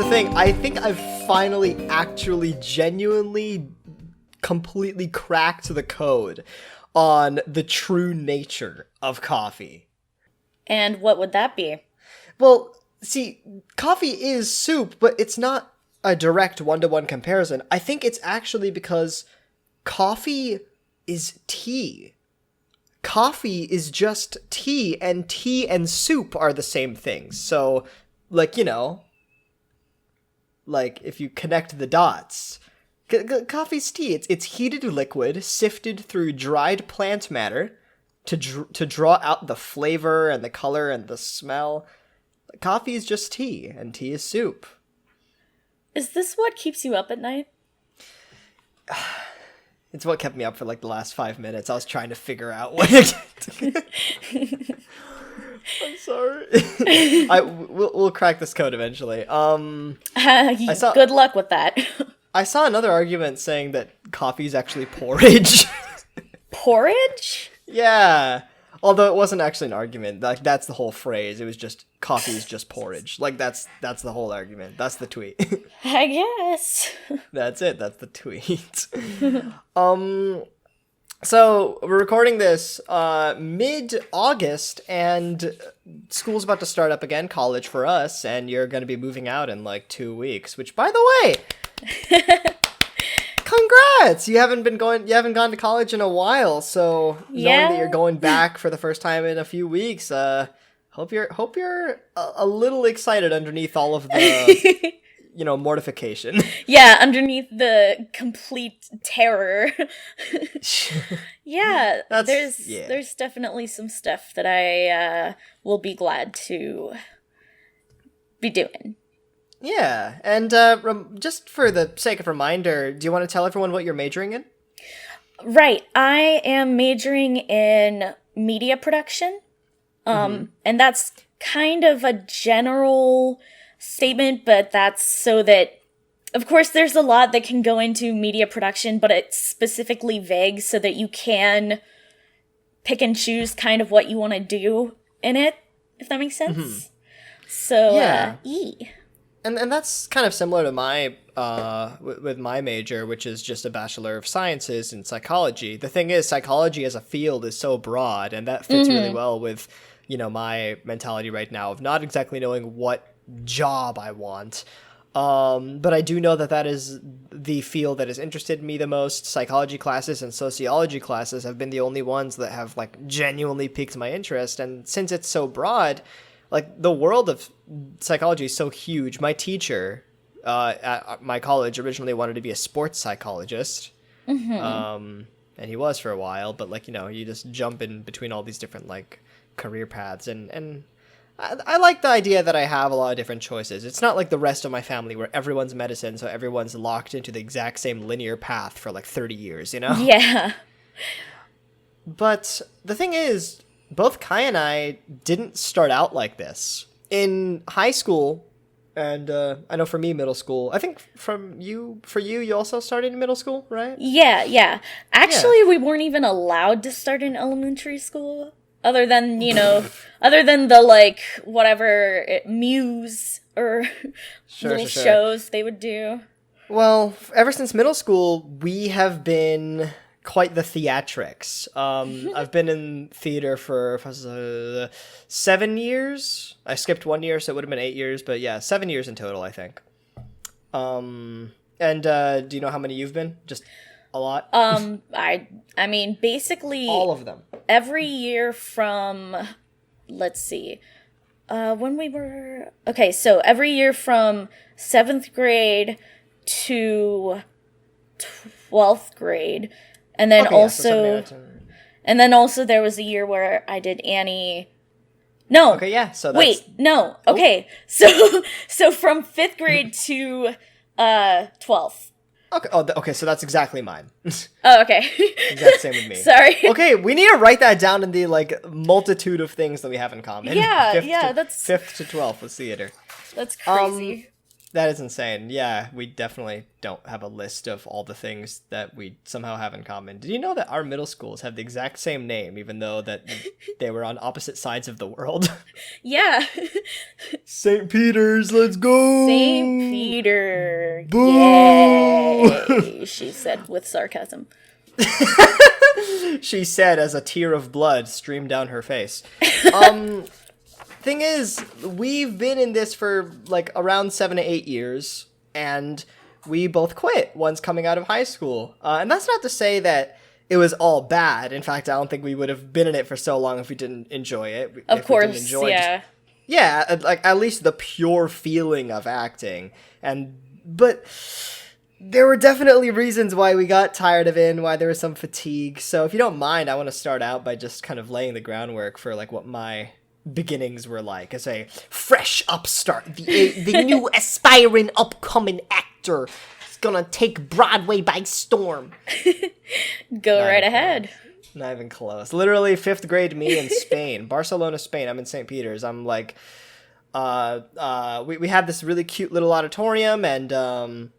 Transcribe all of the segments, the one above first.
thing. I think I've finally actually genuinely completely cracked the code on the true nature of coffee. And what would that be? Well, see, coffee is soup, but it's not a direct one-to-one comparison. I think it's actually because coffee is tea. Coffee is just tea and soup are the same thing. So, like, you know, like if you connect the dots, coffee's tea. It's heated liquid sifted through dried plant matter to draw out the flavor and the color and the smell. Coffee is just tea, and tea is soup. Is this what keeps you up at night? It's what kept me up for like the last 5 minutes. I was trying to figure out what I'm sorry. We'll crack this code eventually. Good luck with that. I saw another argument saying that coffee is actually porridge. Porridge? Yeah. Although it wasn't actually an argument. Like, that's the whole phrase. It was just coffee is just porridge. Like, that's the whole argument. That's the tweet. I guess. That's it. That's the tweet. So we're recording this mid-August, and school's about to start up again, college for us, and you're going to be moving out in like 2 weeks, which, by the way, congrats! You haven't gone to college in a while, so knowing that you're going back for the first time in a few weeks, hope you're a little excited underneath all of the mortification. Yeah, underneath the complete terror. Yeah, there's definitely some stuff that I will be glad to be doing. Yeah, and just for the sake of reminder, do you want to tell everyone what you're majoring in? Right, I am majoring in media production, and that's kind of a general statement, but that's so that, of course, there's a lot that can go into media production, but it's specifically vague so that you can pick and choose kind of what you want to do in it, if that makes sense. So, yeah. And that's kind of similar to my, with my major, which is just a Bachelor of Sciences in Psychology. The thing is, psychology as a field is so broad, and that fits really well with, my mentality right now of not exactly knowing what job I want. But I do know that is the field that has interested me the most. Psychology classes and sociology classes have been the only ones that have, like, genuinely piqued my interest, and since it's so broad, like, the world of psychology is so huge. My teacher at my college originally wanted to be a sports psychologist. And he was for a while, but, like, you just jump in between all these different, like, career paths. And I like the idea that I have a lot of different choices. It's not like the rest of my family where everyone's medicine, so everyone's locked into the exact same linear path for, like, 30 years, Yeah. But the thing is, both Kae and I didn't start out like this. In high school, and I know for me, middle school, I think for you, you also started in middle school, right? Yeah. Actually, we weren't even allowed to start in elementary school, other than the, like, whatever, Muse or little shows they would do. Well, ever since middle school, we have been quite the theatrics. I've been in theater for 7 years. I skipped 1 year, so it would have been 8 years, but yeah, 7 years in total, I think. And do you know how many you've been? Just a lot? I mean, basically all of them. Every year from, let's see, when we were, okay, so every year from 7th grade to 12th grade. And then and then also there was a year where I did Annie. No. Okay, yeah. So that's... Wait, no. Okay. So from 5th grade to 12th. Okay. Okay. So that's exactly mine. Oh, okay. Exact same with me. Sorry. Okay, we need to write that down in the, like, multitude of things that we have in common. Yeah, that's 5th to 12th was theater. That's crazy. That is insane. Yeah, we definitely don't have a list of all the things that we somehow have in common. Did you know that our middle schools have the exact same name, even though that they were on opposite sides of the world? Yeah. St. Peter's, let's go! St. Peter. Boo! Yay, she said with sarcasm. She said as a tear of blood streamed down her face. Thing is, we've been in this for like around 7 to 8 years, and we both quit once coming out of high school. And that's not to say that it was all bad. In fact, I don't think we would have been in it for so long if we didn't enjoy it. Of course, yeah. Yeah, like at least the pure feeling of acting. But there were definitely reasons why we got tired of it and why there was some fatigue. So if you don't mind, I want to start out by just kind of laying the groundwork for like what my beginnings were like as a fresh upstart, the new aspiring upcoming actor is gonna take Broadway by storm. Go right ahead. Not even close. Literally 5th grade me in Spain, Barcelona, Spain. I'm in St. Peter's. I'm like, we had this really cute little auditorium, and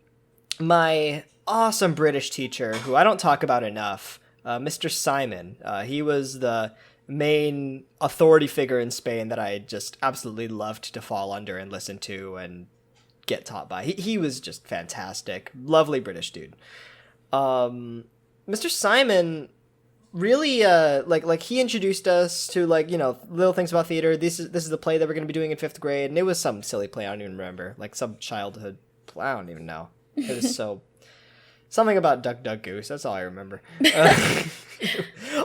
my awesome British teacher, who I don't talk about enough, Mr. Simon. He was the main authority figure in Spain that I just absolutely loved to fall under and listen to and get taught by. He was just fantastic. Lovely British dude. Mr. Simon really like he introduced us to like, you know, little things about theater. This is the play that we're going to be doing in 5th grade, and it was some silly play I don't even remember. Like some childhood play, I don't even know. It was so something about Duck Duck Goose. That's all I remember.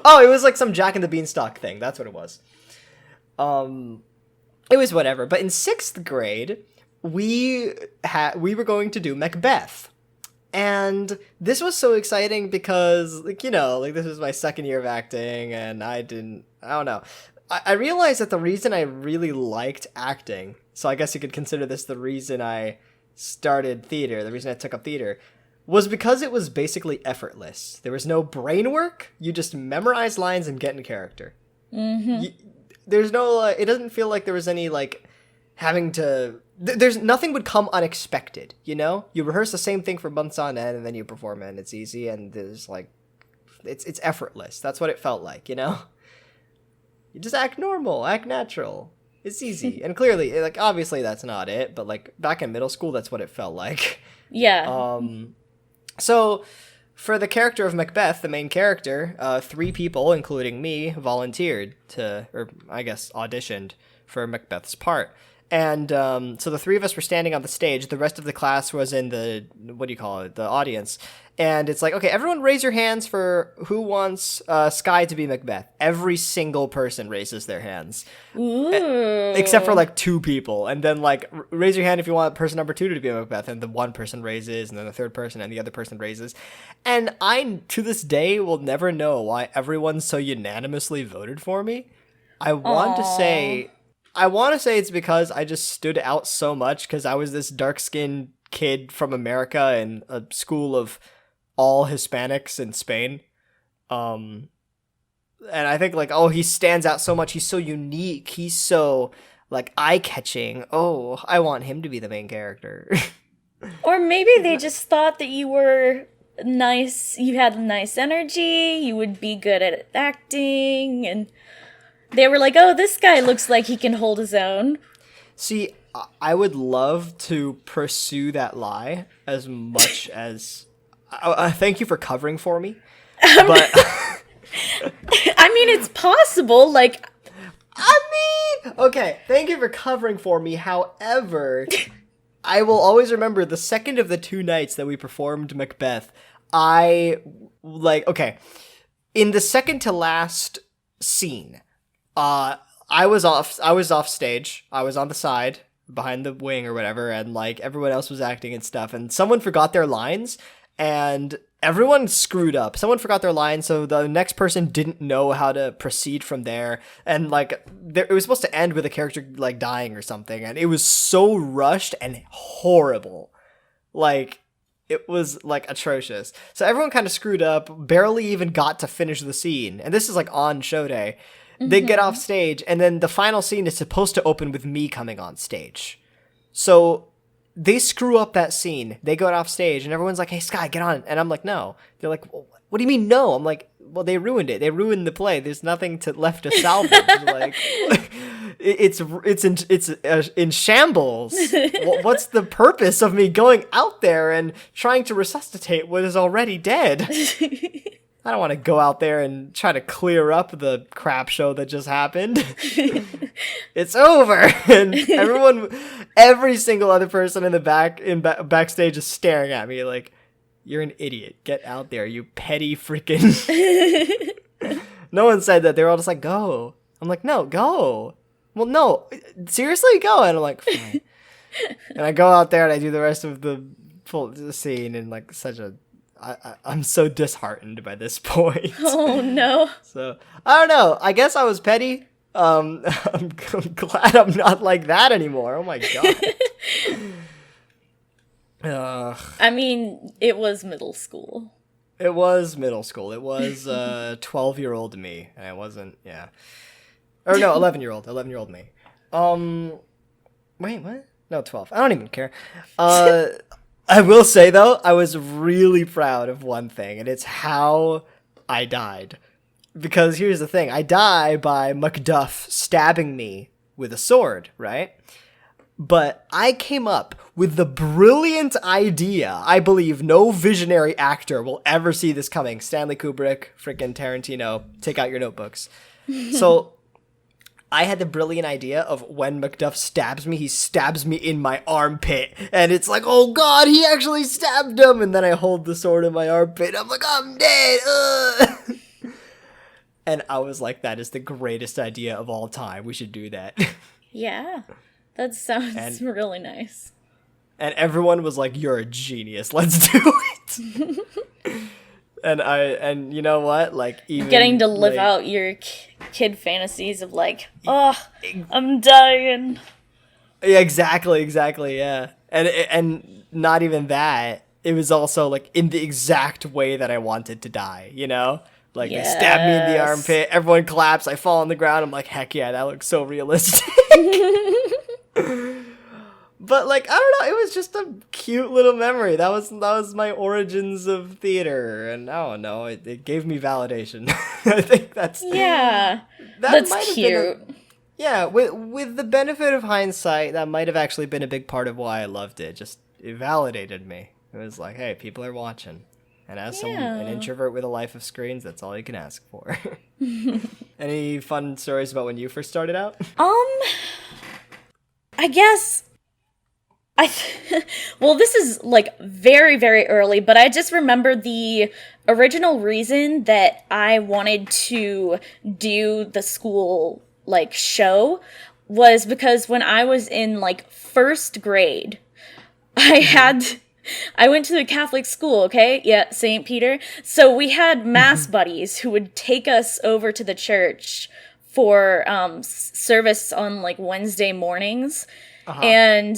Oh, it was like some Jack and the Beanstalk thing. That's what it was. It was whatever. But in 6th grade, we were going to do Macbeth. And this was so exciting because, like, you know, like this was my 2nd year of acting, and I don't know. I realized that the reason I really liked acting, so I guess you could consider this the reason I started theater, the reason I took up theater, was because it was basically effortless. There was no brain work. You just memorize lines and get in character. Mm-hmm. There's no, it doesn't feel like there was any, like, having to, there's nothing would come unexpected, you know? You rehearse the same thing for months on end, and then you perform it, and it's easy, and there's, like, it's effortless. That's what it felt like, you know? You just act normal, act natural. It's easy. And clearly, like, obviously that's not it, but, like, back in middle school, that's what it felt like. Yeah. So, for the character of Macbeth, the main character, 3 people, including me, volunteered to, or I guess auditioned for Macbeth's part. And so the 3 of us were standing on the stage. The rest of the class was in the, what do you call it, the audience. And it's like, okay, everyone raise your hands for who wants Skye to be Macbeth. Every single person raises their hands. Ooh. Except for, like, 2 people. And then, like, raise your hand if you want person number 2 to be Macbeth. And the one person raises, and then the 3rd person, and the other person raises. And I, to this day, will never know why everyone so unanimously voted for me. I want to say it's because I just stood out so much because I was this dark-skinned kid from America in a school of all Hispanics in Spain. And I think, like, oh, he stands out so much. He's so unique. He's so, like, eye-catching. Oh, I want him to be the main character. Or maybe they just thought that you were nice, you had nice energy, you would be good at acting, and they were like, oh, this guy looks like he can hold his own. See, I would love to pursue that lie as much as... thank you for covering for me. But I mean, it's possible, like... okay, thank you for covering for me. However, I will always remember the second of the 2 nights that we performed Macbeth, okay, in the second to last scene, I was off stage. I was on the side behind the wing or whatever, and like everyone else was acting and stuff, and someone forgot their lines, and everyone screwed up. Someone forgot their lines, so the next person didn't know how to proceed from there, and like it was supposed to end with a character like dying or something, and it was so rushed and horrible. Like, it was like atrocious. So everyone kind of screwed up, barely even got to finish the scene, and this is like on show day. They get off stage, and then the final scene is supposed to open with me coming on stage. So they screw up that scene. They go off stage, and everyone's like, "Hey, Sky, get on!" And I'm like, "No." They're like, well, "What do you mean, no?" I'm like, "Well, they ruined it. They ruined the play. There's nothing left to salvage. Like, it's in shambles. What's the purpose of me going out there and trying to resuscitate what is already dead?" I don't want to go out there and try to clear up the crap show that just happened. It's over. And every single other person in the backstage is staring at me like, "You're an idiot. Get out there, you petty freaking." No one said that. They were all just like, "Go." I'm like, "No, go." "Well, no, seriously, go." And I'm like, "Fine." And I go out there and I do the rest of the scene in like such a... I'm so disheartened by this point. Oh, no. So, I don't know. I guess I was petty. I'm glad I'm not like that anymore. Oh my god. I mean, it was middle school. It was middle school. It was 12-year-old me. And I wasn't, yeah. Or no, 11-year-old me. Wait, what? No, 12. I don't even care. I will say, though, I was really proud of one thing, and it's how I died. Because here's the thing. I die by Macduff stabbing me with a sword, right? But I came up with the brilliant idea. I believe no visionary actor will ever see this coming. Stanley Kubrick, frickin' Tarantino, take out your notebooks. So I had the brilliant idea of when Macduff stabs me, he stabs me in my armpit. And it's like, oh god, he actually stabbed him. And then I hold the sword in my armpit. I'm like, I'm dead. Ugh. And I was like, that is the greatest idea of all time. We should do that. Yeah, that sounds really nice. And everyone was like, you're a genius. Let's do it. And you know what? Like, even getting to live out your kid fantasies of like, oh, I'm dying. Yeah, exactly, yeah. And not even that. It was also like in the exact way that I wanted to die, you know? Like, yes. They stab me in the armpit, everyone claps, I fall on the ground, I'm like, heck yeah, that looks so realistic. But, like, I don't know, it was just a cute little memory. That was my origins of theater, and I don't know, it gave me validation. I think that's... Yeah, that's cute. Yeah, with the benefit of hindsight, that might have actually been a big part of why I loved it. Just, it validated me. It was like, hey, people are watching. And as an introvert with a life of screens, that's all you can ask for. Any fun stories about when you first started out? I guess... well, this is, like, very, very early, but I just remember the original reason that I wanted to do the school, like, show was because when I was in, like, first grade, I went to a Catholic school, okay? Yeah, St. Peter. So we had mass buddies who would take us over to the church for service on, like, Wednesday mornings. Uh-huh. And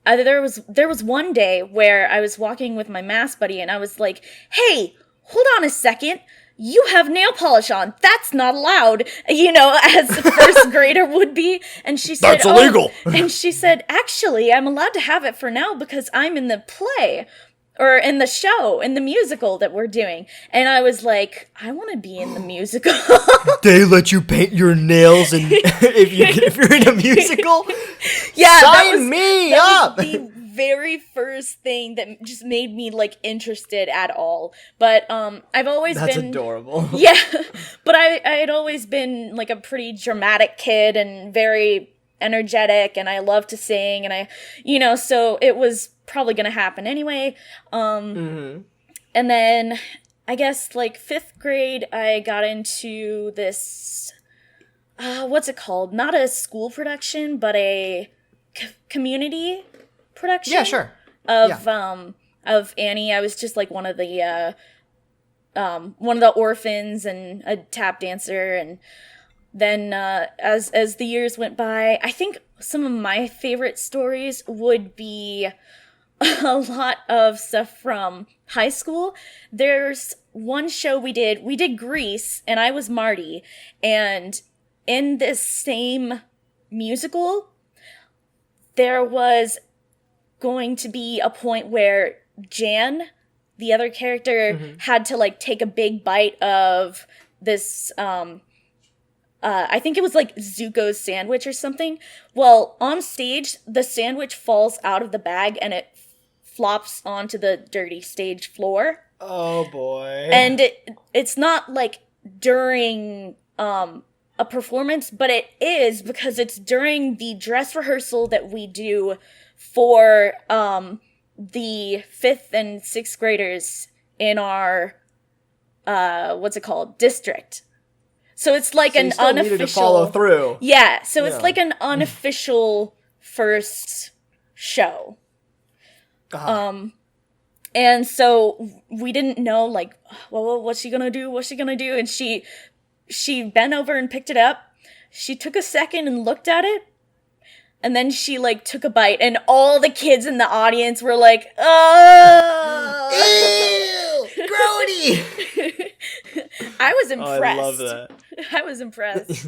there was one day where I was walking with my mass buddy and I was like, hey, hold on a second. You have nail polish on. That's not allowed, you know, as a first grader would be. And she said, that's illegal. And she said, actually, I'm allowed to have it for now because I'm in the play or in the show, in the musical that we're doing. And I was like, I want to be in the musical. They let you paint your nails and if you're in a musical? Yeah, sign me up. The very first thing that just made me like interested at all. But I've always That's been adorable. Yeah, but I had always been like a pretty dramatic kid and very energetic, and I love to sing, and I, you know, so it was probably gonna happen anyway. And then I guess like 5th grade, I got into this. What's it called? Not a school production, but a community production. Yeah, sure. Of Annie. I was just like one of the orphans and a tap dancer, and then as the years went by, I think some of my favorite stories would be a lot of stuff from high school. There's one show we did Grease, and I was Marty, and in this same musical, there was going to be a point where Jan, the other character, had to like take a big bite of this I think it was like Zuko's sandwich or something. Well, on stage, the sandwich falls out of the bag and it flops onto the dirty stage floor. Oh boy. And it's not like during a performance, but it is because it's during the dress rehearsal that we do for the 5th and 6th graders in our district. So it's like so an you still unofficial needed to follow through. Yeah, so it's like an unofficial first show. And so we didn't know, like, well, what's she gonna do? What's she gonna do? And she bent over and picked it up. She took a second and looked at it. And then she, like, took a bite. And all the kids in the audience were like, oh! Ew! Grody! I was impressed. Oh, I love that. I was impressed.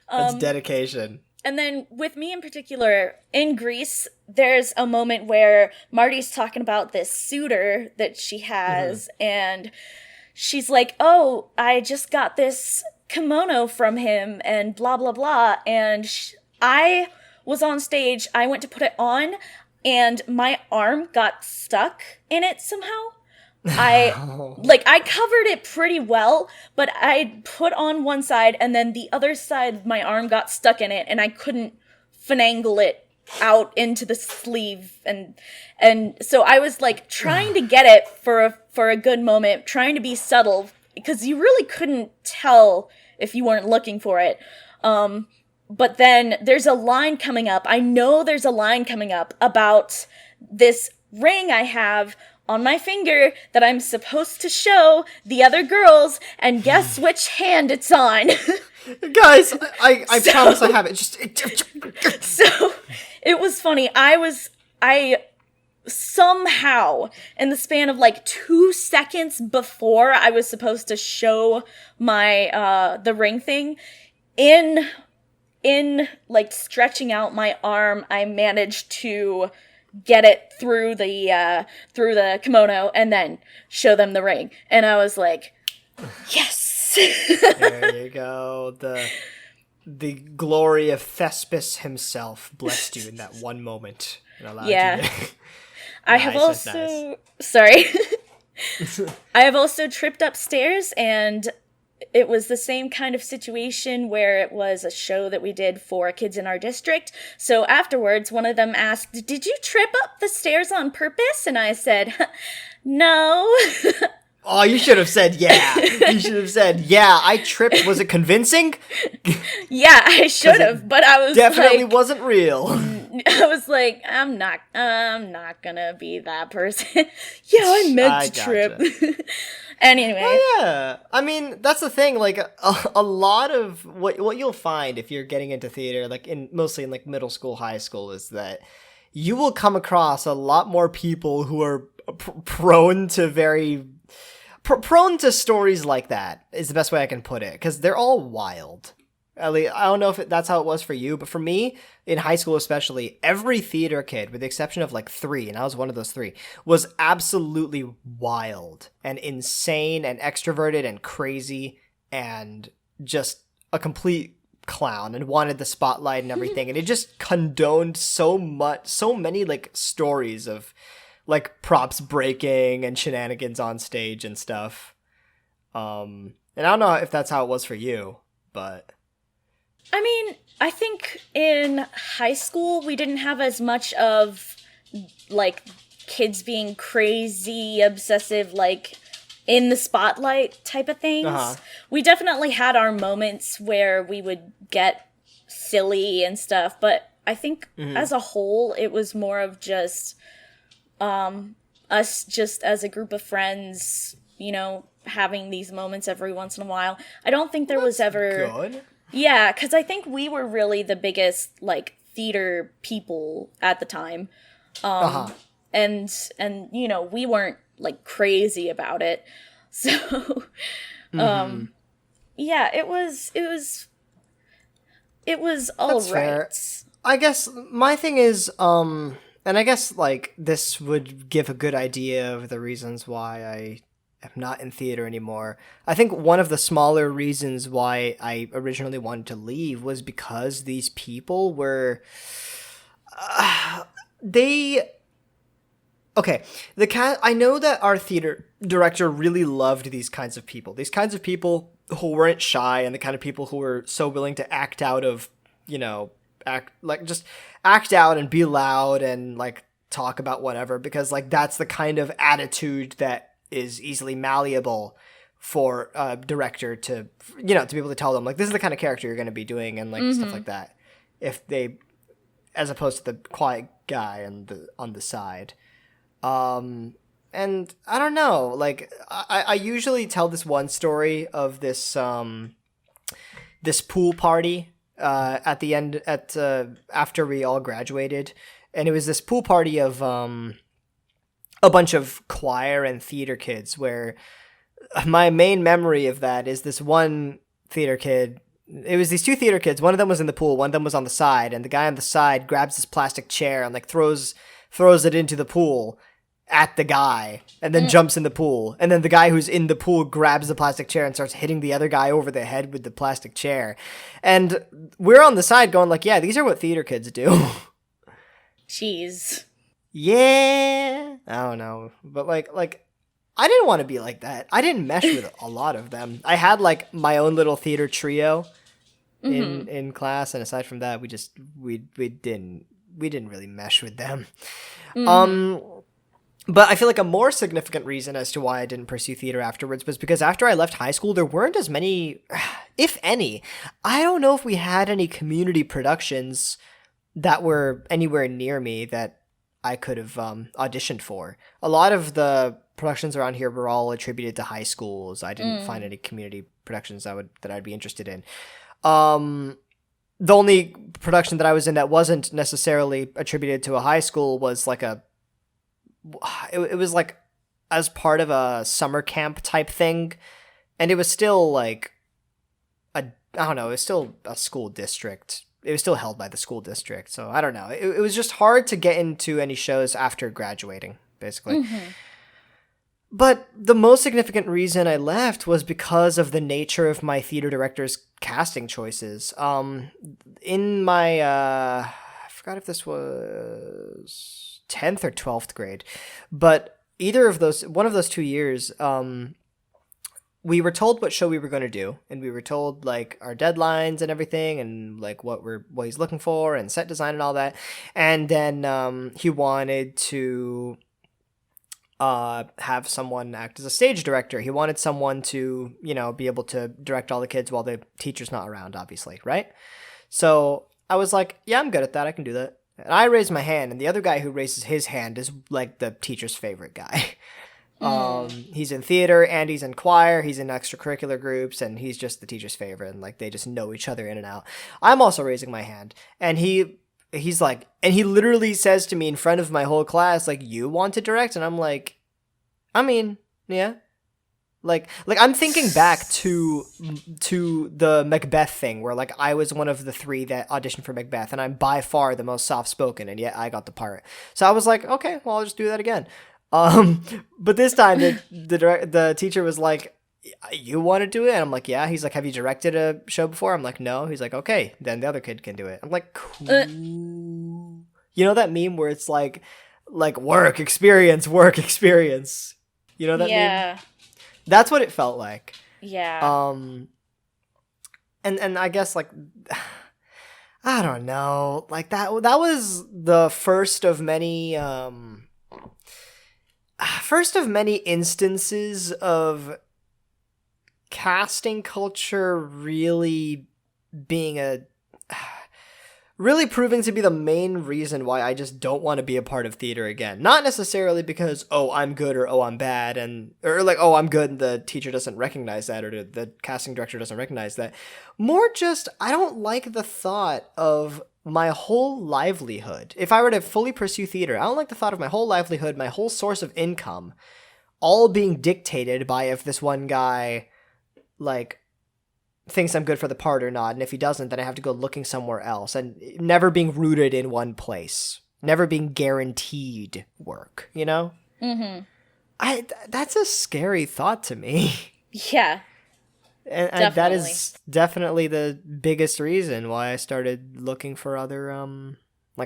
That's dedication. And then with me in particular, in Greece, there's a moment where Marty's talking about this suitor that she has, and she's like, oh, I just got this kimono from him, and blah, blah, blah. And I was on stage, I went to put it on, and my arm got stuck in it somehow. I covered it pretty well, but I put on one side and then the other side of my arm got stuck in it and I couldn't finagle it out into the sleeve and so I was like trying to get it for a good moment, trying to be subtle because you really couldn't tell if you weren't looking for it. But then there's a line coming up. I know there's a line coming up about this ring I have on my finger that I'm supposed to show the other girls, and guess which hand it's on. Guys, I promise I have it. So it was funny. I somehow, in the span of like 2 seconds before I was supposed to show my the ring thing, in like stretching out my arm, I managed to get it through the kimono and then show them the ring. And I was like, yes. There you go. The glory of Thespis himself blessed you in that one moment and allowed you to... I have also sorry. I have also tripped upstairs, and it was the same kind of situation where it was a show that we did for kids in our district. So afterwards, one of them asked, "Did you trip up the stairs on purpose?" And I said, "No." Oh, you should have said yeah. You should have said, yeah, I tripped. Was it convincing? Yeah, I should have, but I was definitely like, wasn't real. I was like, I'm not gonna be that person. Yeah, I meant to trip. Anyway. Oh, yeah. I mean, that's the thing. Like, a lot of what you'll find if you're getting into theater, like mostly in like middle school, high school, is that you will come across a lot more people who are prone to stories like that, is the best way I can put it, because they're all wild. At least, I don't know if that's how it was for you, but for me, in high school especially, every theater kid, with the exception of like 3, and I was one of those 3, was absolutely wild and insane and extroverted and crazy and just a complete clown and wanted the spotlight and everything. And it just condoned so many like stories of like props breaking and shenanigans on stage and stuff. And I don't know if that's how it was for you, but I mean, I think in high school we didn't have as much of like kids being crazy, obsessive, like in the spotlight type of things. We definitely had our moments where we would get silly and stuff, but I think as a whole it was more of just us just as a group of friends, you know, having these moments every once in a while. I don't think there was ever... good. Yeah, because I think we were really the biggest, like, theater people at the time. And, you know, we weren't, like, crazy about it. So, yeah, it was all That's right. fair. I guess my thing is, And I guess, like, this would give a good idea of the reasons why I am not in theater anymore. I think one of the smaller reasons why I originally wanted to leave was because these people were... they... Okay, I know that our theater director really loved these kinds of people. These kinds of people who weren't shy and the kind of people who were so willing to act out of, just act out and be loud and, like, talk about whatever, because, like, that's the kind of attitude that is easily malleable for a director to be able to tell them, like, this is the kind of character you're going to be doing and, like, stuff like that. If they, as opposed to the quiet guy on the side. And I don't know, like, I usually tell this one story of this pool party at the end after we all graduated, and it was this pool party of a bunch of choir and theater kids, where my main memory of that is this one theater kid. It was these two theater kids. One of them was in the pool, one of them was on the side, and the guy on the side grabs this plastic chair and, like, throws it into the pool at the guy, and then jumps in the pool. And then the guy who's in the pool grabs the plastic chair and starts hitting the other guy over the head with the plastic chair. And we're on the side going, like, yeah, these are what theater kids do. Jeez. Yeah. I don't know. But, like, I didn't want to be like that. I didn't mesh with a lot of them. I had, like, my own little theater trio in class, and aside from that, we didn't really mesh with them. But I feel like a more significant reason as to why I didn't pursue theater afterwards was because after I left high school, there weren't as many, if any. I don't know if we had any community productions that were anywhere near me that I could have auditioned for. A lot of the productions around here were all attributed to high schools. I didn't find any community productions that I'd be interested in. The only production that I was in that wasn't necessarily attributed to a high school was like it was like as part of a summer camp type thing, and it was still like it was still a school district. It was still held by the school district, so I don't know. It was just hard to get into any shows after graduating, basically. But the most significant reason I left was because of the nature of my theater director's casting choices. In my I forgot if this was 10th or 12th grade, but one of those 2 years, we were told what show we were going to do, and we were told, like, our deadlines and everything, and, like, what he's looking for, and set design and all that. And then he wanted to have someone act as a stage director. He wanted someone to, be able to direct all the kids while the teacher's not around, obviously, right? So I was like, yeah, I'm good at that. I can do that. And I raised my hand, and the other guy who raises his hand is, like, the teacher's favorite guy. He's in theater, and he's in choir, he's in extracurricular groups, and he's just the teacher's favorite, and, like, they just know each other in and out. I'm also raising my hand, and he's like, and he literally says to me in front of my whole class, like, you want to direct? And I'm like, I mean, yeah. Like I'm thinking back to the Macbeth thing, where, like, I was one of the 3 that auditioned for Macbeth, and I'm by far the most soft-spoken, and yet I got the part. So I was like, okay, well, I'll just do that again. But this time the teacher was like, you want to do it? And I'm like, yeah. He's like, have you directed a show before? I'm like, no. He's like, okay, then the other kid can do it. I'm like, cool. You know that meme where it's like work experience. You know that meme? That's what it felt like. Yeah. And I guess, like, I don't know, like that was the first of many instances of casting culture really proving to be the main reason why I just don't want to be a part of theater again. Not necessarily because, oh, I'm good, or oh, I'm bad, or like, oh, I'm good and the teacher doesn't recognize that, or the casting director doesn't recognize that. More just, I don't like the thought of my whole livelihood. If I were to fully pursue theater, I don't like the thought of my whole livelihood, my whole source of income, all being dictated by if this one guy, like, thinks I'm good for the part or not, and if he doesn't, then I have to go looking somewhere else, and never being rooted in one place. never being guaranteed work, you know? Mm-hmm. That's a scary thought to me. Yeah. And that is definitely the biggest reason why I started looking for other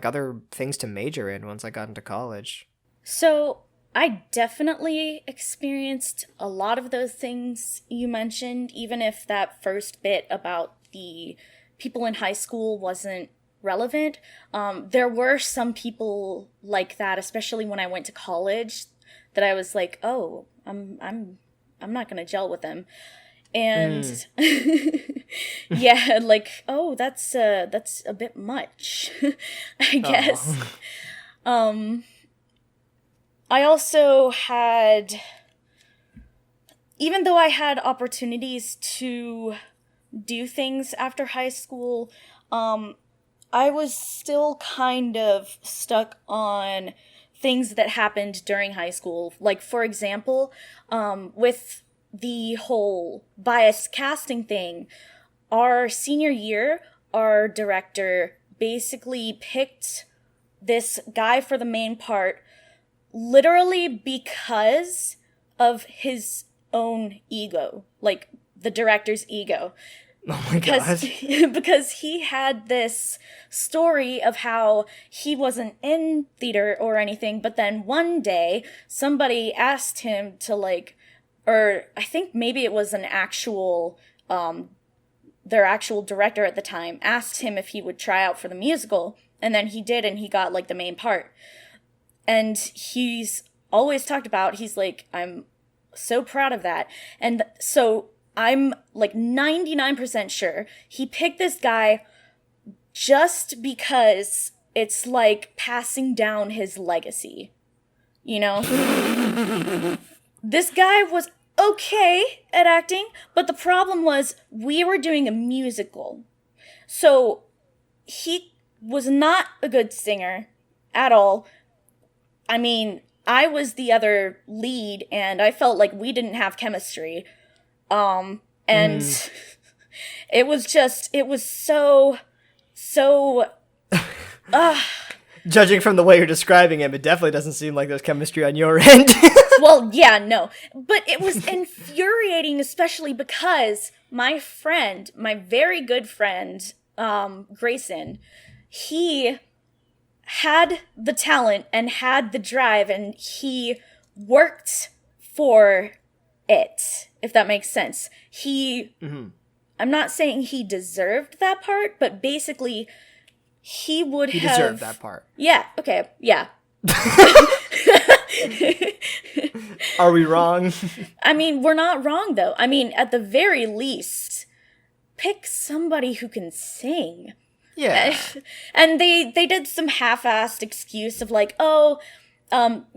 other things to major in once I got into college. So I definitely experienced a lot of those things you mentioned, even if that first bit about the people in high school wasn't relevant. There were some people like that, especially when I went to college, that I was like, oh, I'm not gonna gel with them. And yeah, like, oh, that's a bit much, I guess. I also had, even though I had opportunities to do things after high school, I was still kind of stuck on things that happened during high school. Like, for example, with the whole biased casting thing, our senior year, our director basically picked this guy for the main part literally because of his own ego, like the director's ego. Oh my god. Because he had this story of how he wasn't in theater or anything, but then one day somebody asked him to or I think maybe it was an actual, their actual director at the time asked him if he would try out for the musical, and then he did, and he got the main part. And he's always talked about, he's like, I'm so proud of that. And so I'm 99% sure he picked this guy just because it's like passing down his legacy, you know? This guy was okay at acting, but the problem was we were doing a musical. So he was not a good singer at all. I mean, I was the other lead, and I felt like we didn't have chemistry. And it was so Judging from the way you're describing him, it definitely doesn't seem like there's chemistry on your end. Well, yeah, no. But it was infuriating, especially because my friend, my very good friend, Grayson, he had the talent and had the drive, and he worked for it, if that makes sense. I'm not saying he deserved that part, but basically he deserved that part. Yeah, okay, yeah. Are we wrong? I mean, we're not wrong, though. I mean, at the very least, pick somebody who can sing. Yeah. And they did some half-assed excuse of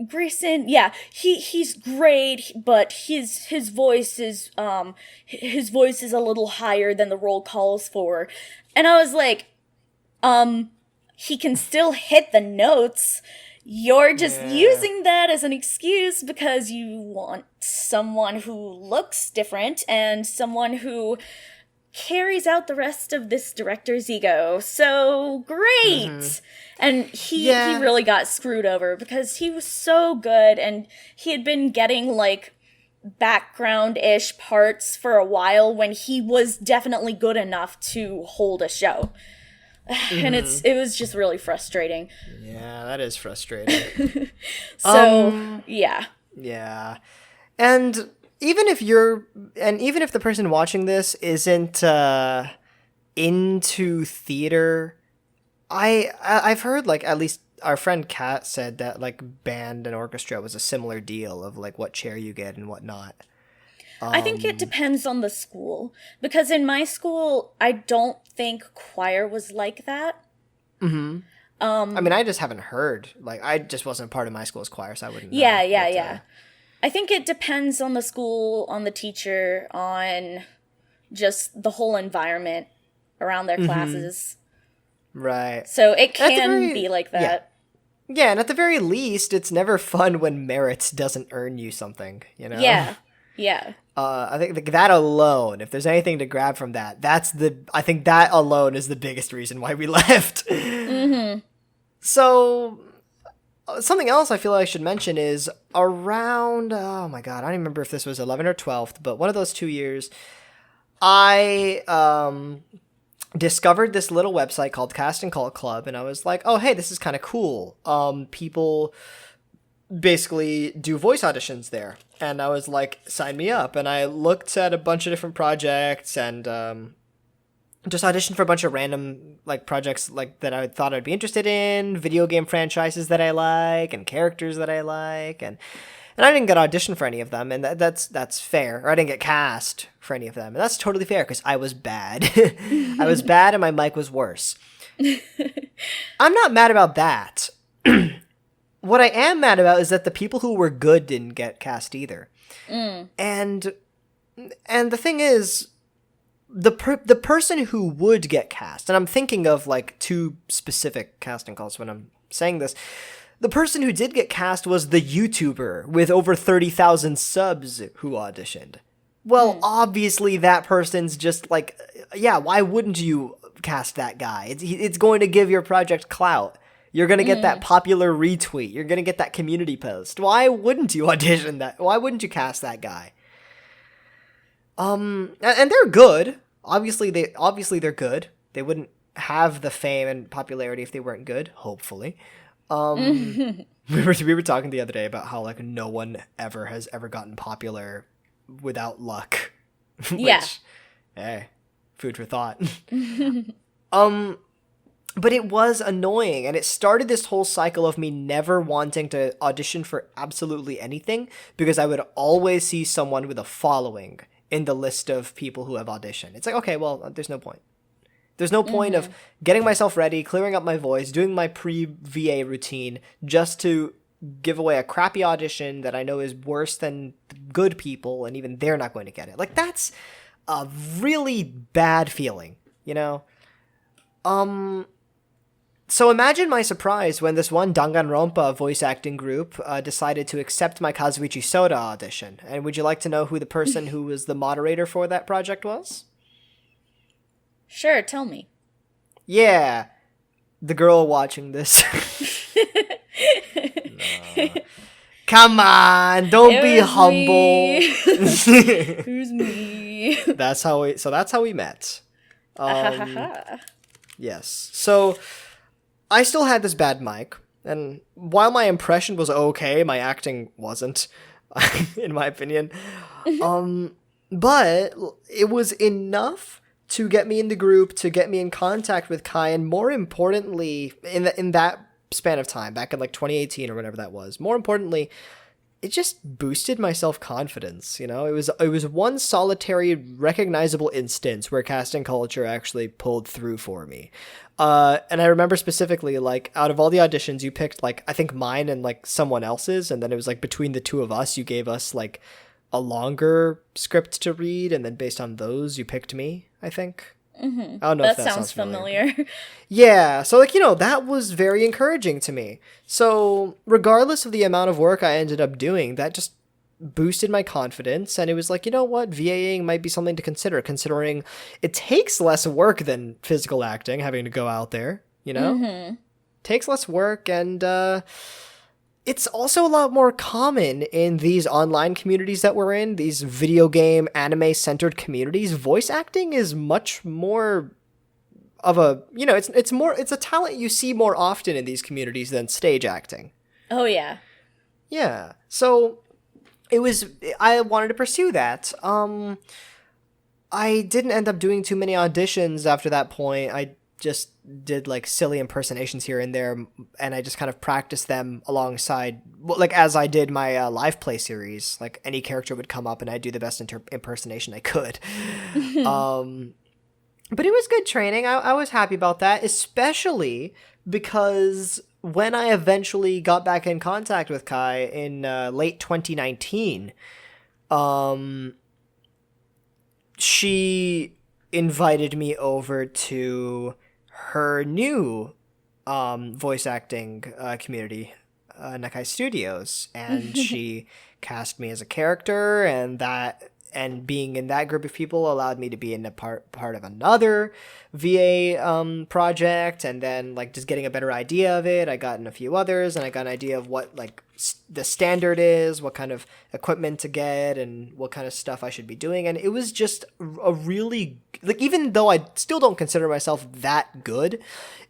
Grayson, yeah, he's great, but his voice is a little higher than the role calls for. And I was like, he can still hit the notes. You're just using that as an excuse because you want someone who looks different and someone who carries out the rest of this director's ego. So great! And he really got screwed over because he was so good, and he had been getting background-ish parts for a while when he was definitely good enough to hold a show. And it was just really frustrating. Yeah, that is frustrating. So, yeah. Yeah. And even if the person watching this isn't into theater, I've heard at least our friend Kat said that band and orchestra was a similar deal of what chair you get and whatnot. I think it depends on the school, because in my school I don't think choir was like that. I mean, I just haven't heard. I just wasn't part of my school's choir, so I wouldn't know. Yeah. I think it depends on the school, on the teacher, on just the whole environment around their classes. Right. So it can be like that. Yeah, and at the very least, it's never fun when merit doesn't earn you something, you know? Yeah. I think that alone, if there's anything to grab from that, I think that alone is the biggest reason why we left. So, something else I feel like I should mention is around, oh my god, I don't even remember if this was 11th or 12th, but one of those 2 years, I discovered this little website called Cast and Call Club, and I was like, oh, hey, this is kind of cool. People basically do voice auditions there. And I was like, sign me up. And I looked at a bunch of different projects and just auditioned for a bunch of random like projects like that I thought I'd be interested in, video game franchises that I like, and characters that I like, and I didn't get auditioned for any of them, and that's fair. Or I didn't get cast for any of them, and that's totally fair because I was bad. I was bad, and my mic was worse. I'm not mad about that. What I am mad about is that the people who were good didn't get cast either. And the thing is, the person who would get cast, and I'm thinking of like two specific casting calls when I'm saying this. The person who did get cast was the YouTuber with over 30,000 subs who auditioned. Well, obviously that person's just like, yeah, why wouldn't you cast that guy? It's going to give your project clout. You're going to get that popular retweet. You're going to get that community post. Why wouldn't you audition that? Why wouldn't you cast that guy? And they're good. Obviously they're good. They wouldn't have the fame and popularity if they weren't good, hopefully. We were talking the other day about how like no one has ever gotten popular without luck. Which, yeah. Hey, food for thought. But it was annoying, and it started this whole cycle of me never wanting to audition for absolutely anything because I would always see someone with a following in the list of people who have auditioned. It's like, okay, well, there's no point. There's no point of getting myself ready, clearing up my voice, doing my pre-VA routine just to give away a crappy audition that I know is worse than good people, and even they're not going to get it. Like, that's a really bad feeling, you know? So imagine my surprise when this one Danganronpa voice acting group decided to accept my Kazuichi Soda audition. And would you like to know who the person who was the moderator for that project was? Sure, tell me. Yeah, the girl watching this. No. Come on, don't be humble. It was me. That's how we met. Yes. So I still had this bad mic, and while my impression was okay, my acting wasn't, in my opinion. But it was enough to get me in the group, to get me in contact with Kae, and more importantly, in that span of time, back in like 2018 or whatever that was, more importantly, it just boosted my self-confidence, you know? It was one solitary, recognizable instance where casting culture actually pulled through for me. And I remember specifically, like, out of all the auditions, you picked, like, I think mine and, like, someone else's, and then it was, like, between the two of us, you gave us, like, a longer script to read, and then based on those, you picked me, I think. I don't know if that sounds familiar. Yeah, so, like, you know, that was very encouraging to me. So, regardless of the amount of work I ended up doing, that just boosted my confidence, and it was like, you know what, VAing might be something to consider, considering it takes less work than physical acting, having to go out there, you know? Takes less work, and it's also a lot more common in these online communities that we're in, these video game, anime-centered communities. Voice acting is much more of a, you know, it's a talent you see more often in these communities than stage acting. Oh, yeah. Yeah. So I wanted to pursue that. I didn't end up doing too many auditions after that point. I just did like silly impersonations here and there, and I just kind of practiced them alongside, like, as I did my live play series. Like, any character would come up and I'd do the best impersonation I could. But it was good training. I was happy about that, especially because when I eventually got back in contact with Kae in late 2019, she invited me over to her new voice acting community, Nakai Studios, and she cast me as a character, and that and being in that group of people allowed me to be in a part of another VA project, and then like just getting a better idea of it. I got in a few others, and I got an idea of what like the standard is, what kind of equipment to get, and what kind of stuff I should be doing. And it was just a really, like, even though I still don't consider myself that good,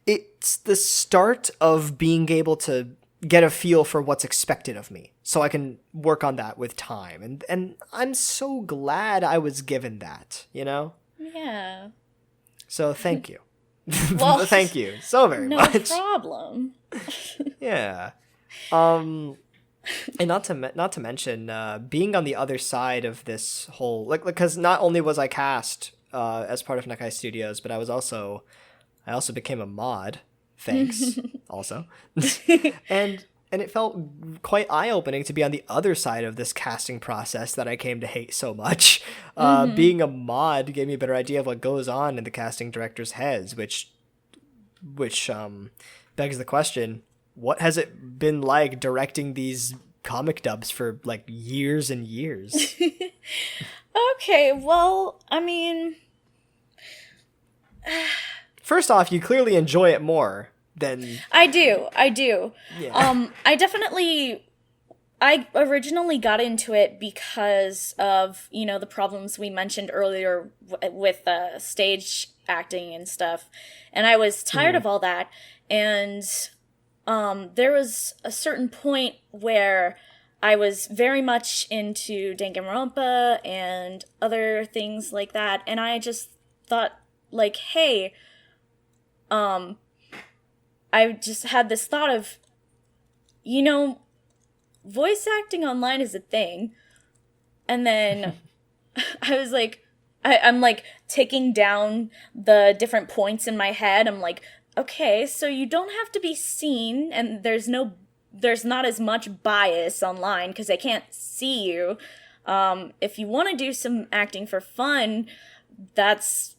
it's the start of being able to get a feel for what's expected of me, so I can work on that with time. And I'm so glad I was given that, you know? Yeah. So thank you. Well, thank you so very much. No problem. Yeah. And not to mention being on the other side of this whole, like, because not only was I cast as part of Nakai Studios, but I also became a mod. Thanks. Also. and it felt quite eye-opening to be on the other side of this casting process that I came to hate so much. Being a mod gave me a better idea of what goes on in the casting director's heads, which begs the question, what has it been like directing these comic dubs for like years and years? Okay, well, I mean, first off, you clearly enjoy it more than I do. Yeah. I originally got into it because of, you know, the problems we mentioned earlier with stage acting and stuff. And I was tired of all that. And there was a certain point where I was very much into Danganronpa and other things like that. And I just thought, like, hey, I just had this thought of, you know, voice acting online is a thing. And then I was like, I'm like taking down the different points in my head. I'm like, okay, so you don't have to be seen, and there's not as much bias online because I can't see you. If you want to do some acting for fun, that's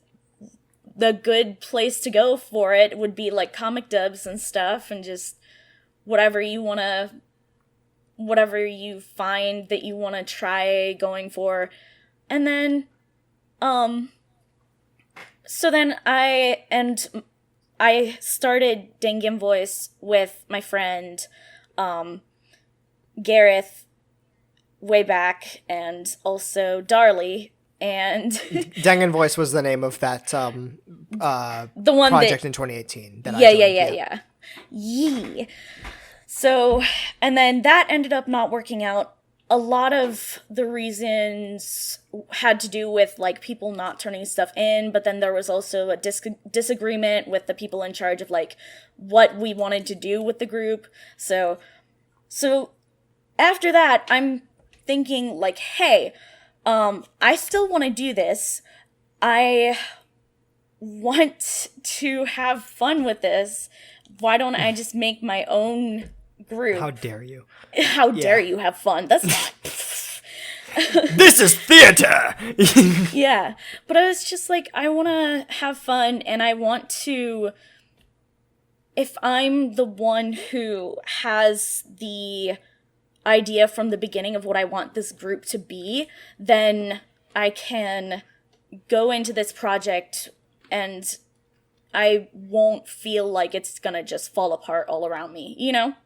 the good place to go for it. Would be like comic dubs and stuff, and just whatever you find that you want to try going for. And then so then I started Dangan Voice with my friend Gareth way back, and also Darley. And Dangan Voice was the name of that the one project in 2018. Yeah. So, and then that ended up not working out. A lot of the reasons had to do with, like, people not turning stuff in, but then there was also a disagreement with the people in charge of, like, what we wanted to do with the group. So after that, I'm thinking, like, hey, I still want to do this. I want to have fun with this. Why don't I just make my own group? How dare you? How dare you have fun? That's not... This is theater! Yeah, but I was just like, I want to have fun, and I want to... If I'm the one who has the idea from the beginning of what I want this group to be, then I can go into this project and I won't feel like it's gonna just fall apart all around me, you know?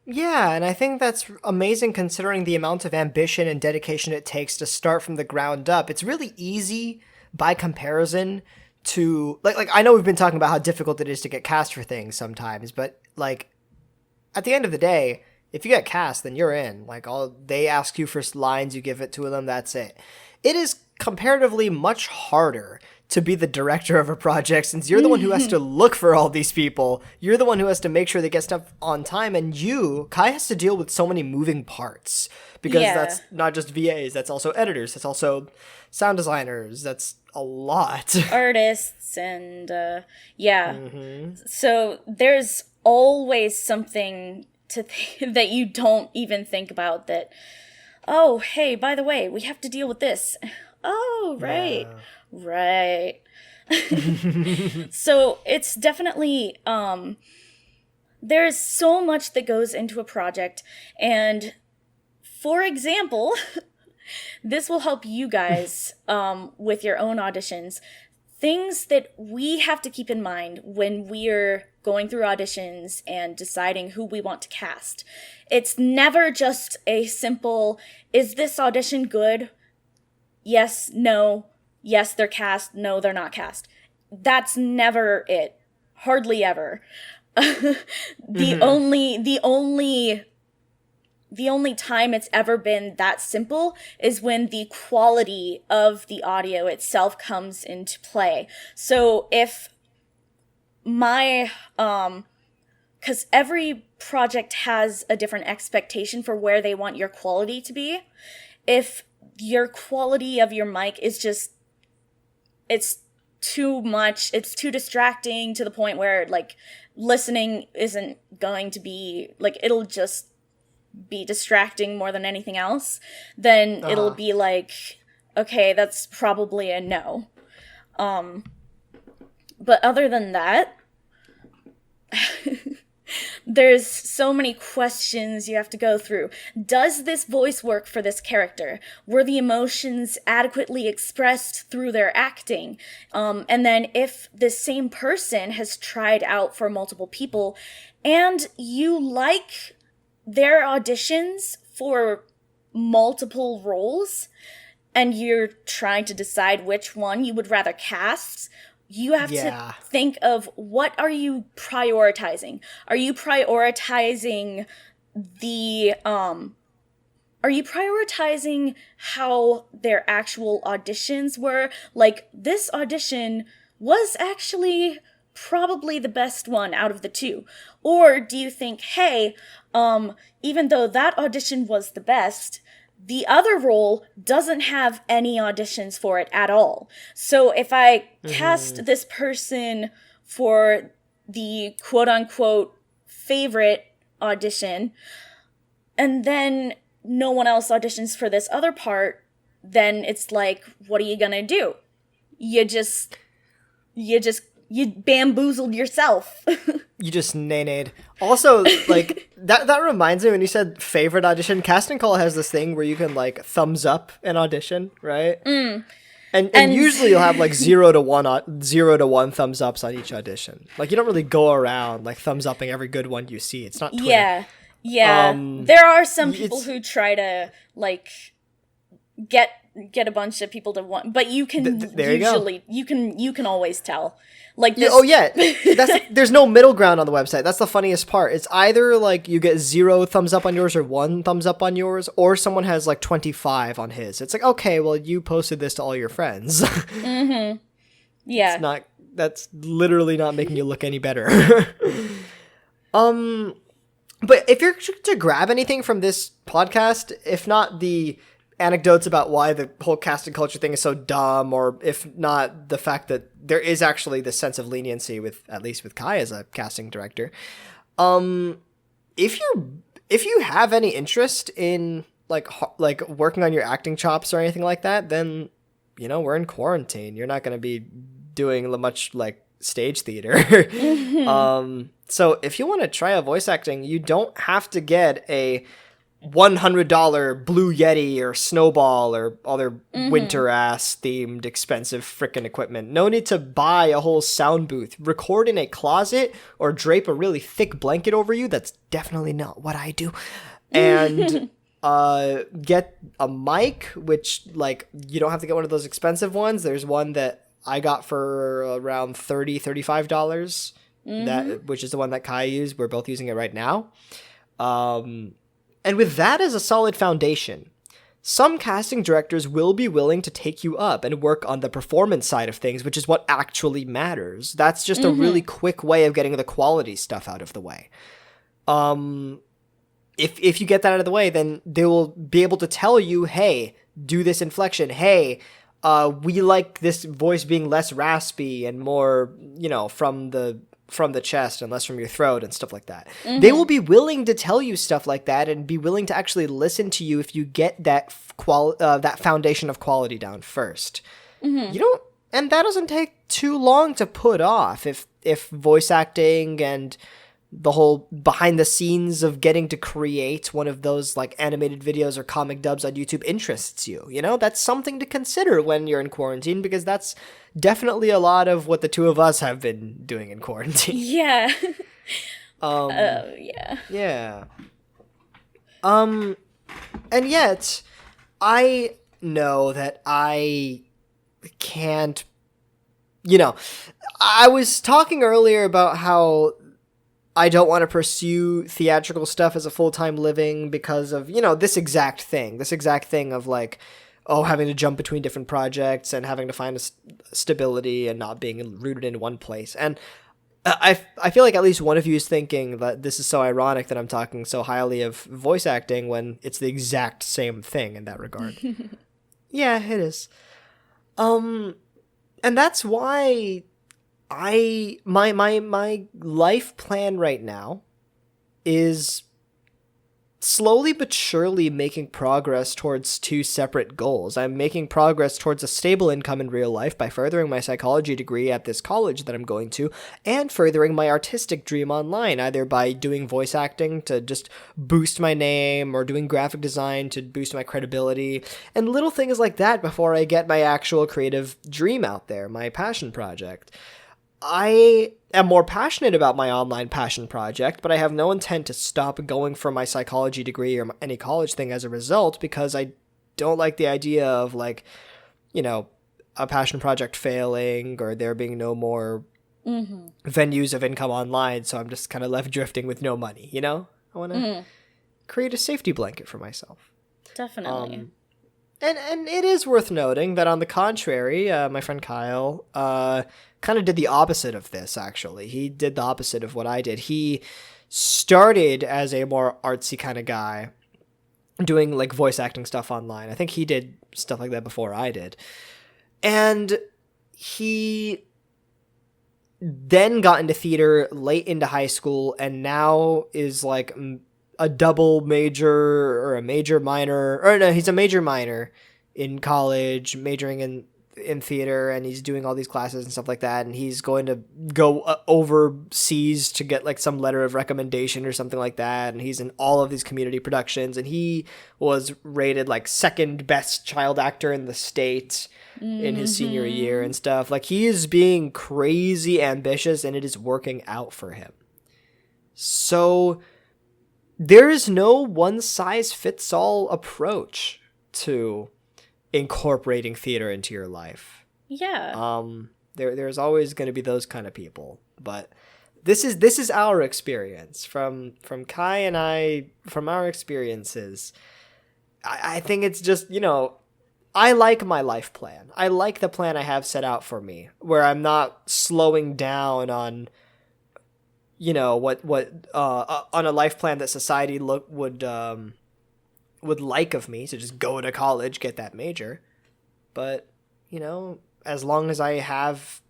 Yeah, and I think that's amazing considering the amount of ambition and dedication it takes to start from the ground up. It's really easy by comparison to like I know we've been talking about how difficult it is to get cast for things sometimes, but like at the end of the day, if you get cast, then you're in. Like, they ask you for lines, you give it to them, that's it. It is comparatively much harder to be the director of a project, since you're the one who has to look for all these people. You're the one who has to make sure they get stuff on time, and Kai has to deal with so many moving parts. Because that's not just VAs, that's also editors, that's also sound designers, that's a lot. Artists, and So there's always something that you don't even think about, that, oh, hey, by the way, we have to deal with this. Oh, right. Yeah. Right. So it's definitely, there's so much that goes into a project. And for example, this will help you guys with your own auditions. Things that we have to keep in mind when we're going through auditions and deciding who we want to cast. It's never just a simple, is this audition good? Yes, no. Yes, they're cast. No, they're not cast. That's never it. Hardly ever. The only time it's ever been that simple is when the quality of the audio itself comes into play. So if my, because every project has a different expectation for where they want your quality to be. If your quality of your mic is just, it's too much, it's too distracting to the point where, like, listening isn't going to be, like, it'll just be distracting more than anything else, then it'll be like, okay, that's probably a no. But other than that, there's so many questions you have to go through. Does this voice work for this character? Were the emotions adequately expressed through their acting? And then if the same person has tried out for multiple people and you like their auditions for multiple roles and you're trying to decide which one you would rather cast, you have to think of, what are you prioritizing? Are you prioritizing how their actual auditions were? Like, this audition was actually probably the best one out of the two. Or do you think, hey, even though that audition was the best, the other role doesn't have any auditions for it at all. So if I cast this person for the quote-unquote favorite audition, and then no one else auditions for this other part, then it's like, what are you gonna do? You bamboozled yourself. You just nay-nayed. Also, like, that reminds me, when you said favorite audition, Casting Call has this thing where you can, like, thumbs up an audition, right? And usually you'll have, like, 0 to 1 thumbs ups on each audition. Like, you don't really go around, like, thumbs upping every good one you see. It's not Twitter. Yeah. There are some people who try to, like, get a bunch of people to want, but you can you can always tell. Like this. There's no middle ground on the website. That's the funniest part. It's either like you get 0 thumbs up on yours or 1 thumbs up on yours, or someone has like 25 on his. It's like, okay, well, you posted this to all your friends. Yeah. That's literally not making you look any better. But if you're to grab anything from this podcast, if not the anecdotes about why the whole casting culture thing is so dumb, or if not the fact that there is actually this sense of leniency with, at least with Kae as a casting director, if you have any interest in like working on your acting chops or anything like that, then, you know, we're in quarantine. You're not going to be doing much like stage theater. So if you want to try a voice acting, you don't have to get a $100 Blue Yeti or Snowball or other winter ass themed expensive frickin' equipment. No need to buy a whole sound booth. Record in a closet or drape a really thick blanket over you. That's definitely not what I do. And get a mic, which, like, you don't have to get one of those expensive ones. There's one that I got for around $35, which is the one that Kae used. We're both using it right now. And with that as a solid foundation, some casting directors will be willing to take you up and work on the performance side of things, which is what actually matters. That's just a really quick way of getting the quality stuff out of the way. If you get that out of the way, then they will be able to tell you, hey, do this inflection. Hey, we like this voice being less raspy and more, you know, from the chest and less from your throat and stuff like that. They will be willing to tell you stuff like that and be willing to actually listen to you if you get that that foundation of quality down first. And that doesn't take too long to put off if voice acting and the whole behind the scenes of getting to create one of those like animated videos or comic dubs on YouTube interests you. You know, that's something to consider when you're in quarantine, because that's definitely a lot of what the two of us have been doing in quarantine. Yeah. Yeah. Yeah. And yet I know that I can't, I was talking earlier about how I don't want to pursue theatrical stuff as a full-time living because of, this exact thing of like, having to jump between different projects and having to find a stability and not being rooted in one place. And I feel like at least one of you is thinking that this is so ironic that I'm talking so highly of voice acting when it's the exact same thing in that regard. Yeah, it is. And that's why my life plan right now is slowly but surely making progress towards two separate goals. I'm making progress towards a stable income in real life by furthering my psychology degree at this college that I'm going to, and furthering my artistic dream online, either by doing voice acting to just boost my name or doing graphic design to boost my credibility, and little things like that before I get my actual creative dream out there, my passion project. I am more passionate about my online passion project, but I have no intent to stop going for my psychology degree or any college thing as a result, because I don't like the idea of like, a passion project failing or there being no more venues of income online. So I'm just kind of left drifting with no money, I want to create a safety blanket for myself. Definitely. And it is worth noting that on the contrary, my friend Kyle, kind of did the opposite of this, actually. He did the opposite of what I did. He started as a more artsy kind of guy, doing like voice acting stuff online. I think he did stuff like that before I did. And he then got into theater late into high school and now is like a double major or a major minor, or no, he's a major minor in college, majoring in theater, and he's doing all these classes and stuff like that, and he's going to go overseas to get like some letter of recommendation or something like that, and he's in all of these community productions, and he was rated like second best child actor in the state in his senior year and stuff. Like, he is being crazy ambitious, and it is working out for him. So there is no one-size-fits-all approach to incorporating theater into your life. Yeah. There's always going to be those kind of people, but this is our experience from Kae and I, from our experiences. I think it's just, I like my life plan. I like the plan I have set out for me, where I'm not slowing down on, what on a life plan that society would like of me, to just go to college, get that major. But, as long as I have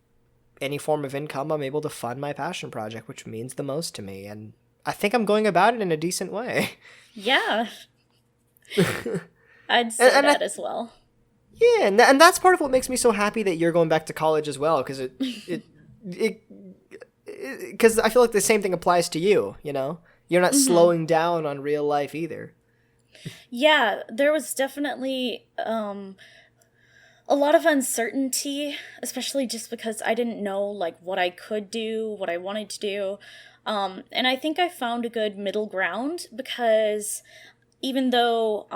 any form of income, I'm able to fund my passion project, which means the most to me. And I think I'm going about it in a decent way. Yeah. I'd say that as well. Yeah, and that's part of what makes me so happy that you're going back to college as well, because because I feel like the same thing applies to you, You're not slowing down on real life either. Yeah, there was definitely a lot of uncertainty, especially just because I didn't know like what I could do, what I wanted to do. And I think I found a good middle ground, because even though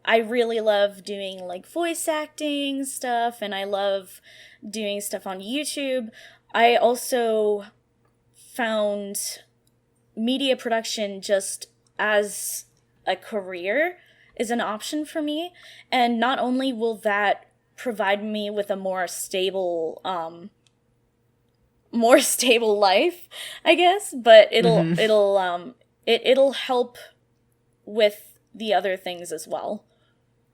I really love doing like voice acting stuff and I love doing stuff on YouTube, I also found media production just as a career is an option for me. And not only will that provide me with a more stable life, I guess, but it'll help with the other things as well.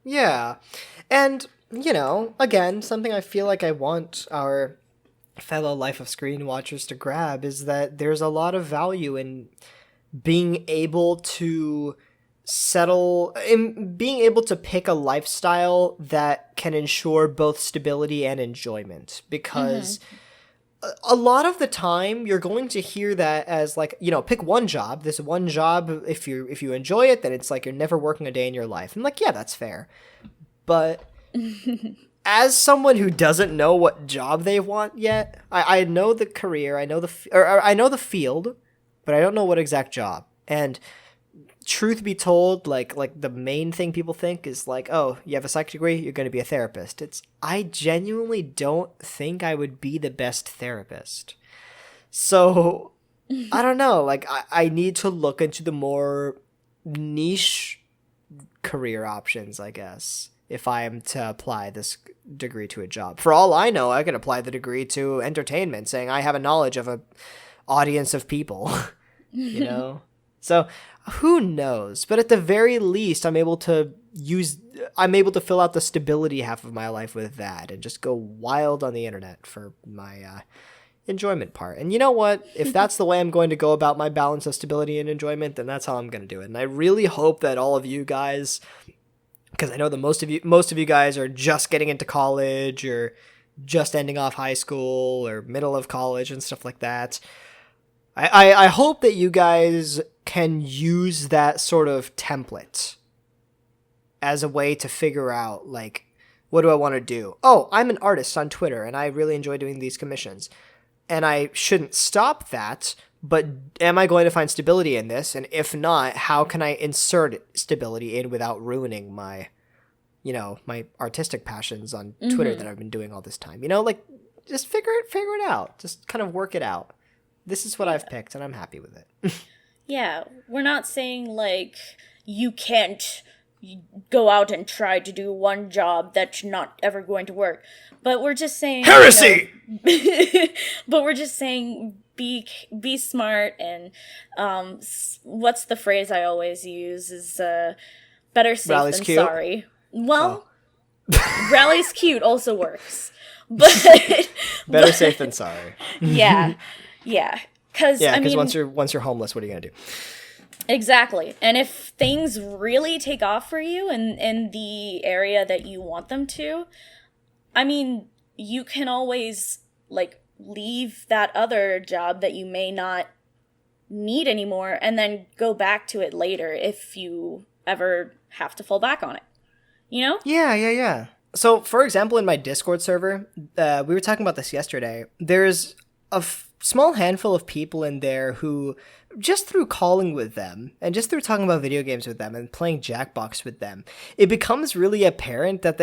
Yeah. And, again, something I feel like I want our fellow Life of Screen watchers to grab is that there's a lot of value in being able to being able to pick a lifestyle that can ensure both stability and enjoyment, because a lot of the time you're going to hear that as like, pick one job. This one job, if you enjoy it, then it's like you're never working a day in your life. I'm like, yeah, that's fair. But as someone who doesn't know what job they want yet, I know the career, I know I know the field, but I don't know what exact job. And truth be told, like the main thing people think is like, oh, you have a psych degree, you're going to be a therapist. I genuinely don't think I would be the best therapist. So I don't know, like I need to look into the more niche career options, I guess, if I am to apply this degree to a job. For all I know, I could apply the degree to entertainment, saying I have a knowledge of a audience of people, So who knows? But at the very least, I'm able to fill out the stability half of my life with that and just go wild on the internet for my enjoyment part. And you know what? If that's the way I'm going to go about my balance of stability and enjoyment, then that's how I'm going to do it. And I really hope that all of you guys, because I know that most of you guys are just getting into college or just ending off high school or middle of college and stuff like that. I hope that you guys can use that sort of template as a way to figure out, like, what do I want to do? Oh, I'm an artist on Twitter, and I really enjoy doing these commissions. And I shouldn't stop that, but am I going to find stability in this? And if not, how can I insert stability in without ruining my, my artistic passions on Twitter that I've been doing all this time? Like, just figure it out. Just kind of work it out. This is what I've picked, and I'm happy with it. Yeah, we're not saying, like, you can't go out and try to do one job that's not ever going to work. But we're just saying... Heresy! But we're just saying be smart, and what's the phrase I always use is better safe Rally's than cute. Sorry. Well, Rally's cute also works. But better safe than sorry. Yeah. Yeah, because once you're homeless, what are you gonna do? Exactly, and if things really take off for you in the area that you want them to, I mean, you can always like leave that other job that you may not need anymore, and then go back to it later if you ever have to fall back on it. Yeah. So, for example, in my Discord server, we were talking about this yesterday. There's a small handful of people in there who, just through calling with them and just through talking about video games with them and playing Jackbox with them, it becomes really apparent that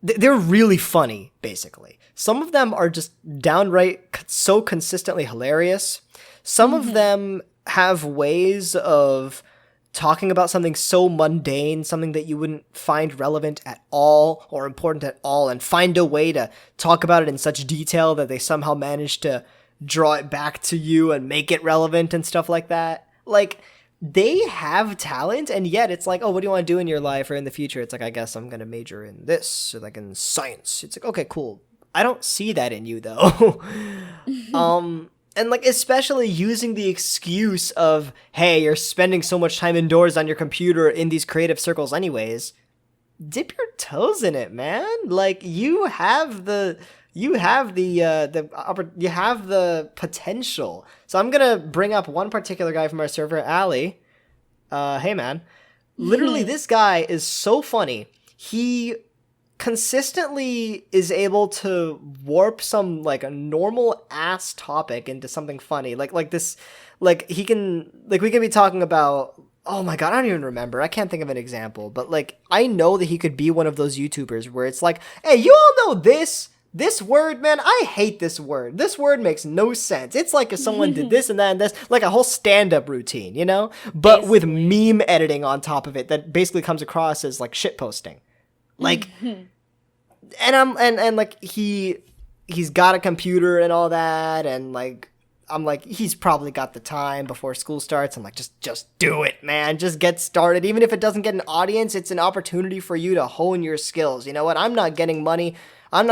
they're really funny, basically. Some of them are just downright so consistently hilarious. Some of them have ways of talking about something so mundane, something that you wouldn't find relevant at all or important at all, and find a way to talk about it in such detail that they somehow manage to draw it back to you and make it relevant and stuff like that. Like, they have talent, and yet it's like, oh, what do you want to do in your life or in the future? It's like, I guess I'm going to major in this, or like in science. It's like, okay, cool. I don't see that in you, though. And, like, especially using the excuse of, hey, you're spending so much time indoors on your computer in these creative circles anyways. Dip your toes in it, man. Like, you have the potential. So I'm gonna bring up one particular guy from our server, Ali. Hey, man. Literally, this guy is so funny. He consistently is able to warp some like a normal ass topic into something funny. Like this, like we can be talking about, oh my god, I don't even remember. I can't think of an example, but like I know that he could be one of those YouTubers where it's like, hey, you all know this word, man, I hate this word. This word makes no sense. It's like if someone did this and that and this, like a whole stand-up routine, but basically with meme editing on top of it that basically comes across as like shit posting. Like, and like he's got a computer and all that, and like I'm like, he's probably got the time before school starts. I'm like, just do it, man. Just get started. Even if it doesn't get an audience, it's an opportunity for you to hone your skills. You know what? I'm not getting money, and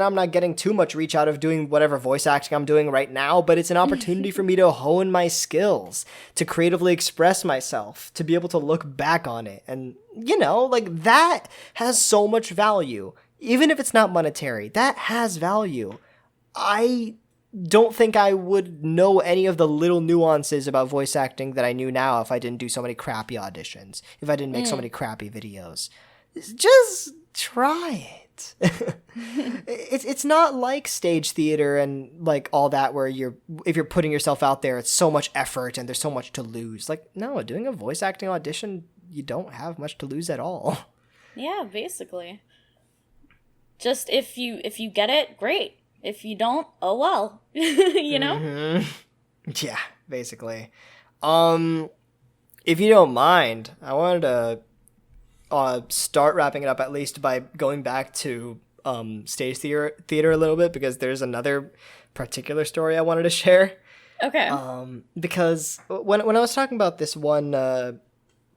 I'm not getting too much reach out of doing whatever voice acting I'm doing right now, but it's an opportunity for me to hone my skills, to creatively express myself, to be able to look back on it. And, like that has so much value. Even if it's not monetary, that has value. I don't think I would know any of the little nuances about voice acting that I knew now if I didn't do so many crappy auditions, if I didn't make so many crappy videos. Just try it. It's not like stage theater and like all that where if you're putting yourself out there, it's so much effort and there's so much to lose. Like, no, doing a voice acting audition, you don't have much to lose at all. Yeah, basically. Just if you get it, great. If you don't, oh well. You know? Mm-hmm. Yeah, basically. If you don't mind, I wanted to start wrapping it up at least by going back to stage theater a little bit, because there's another particular story I wanted to share. Okay. Because when I was talking about this one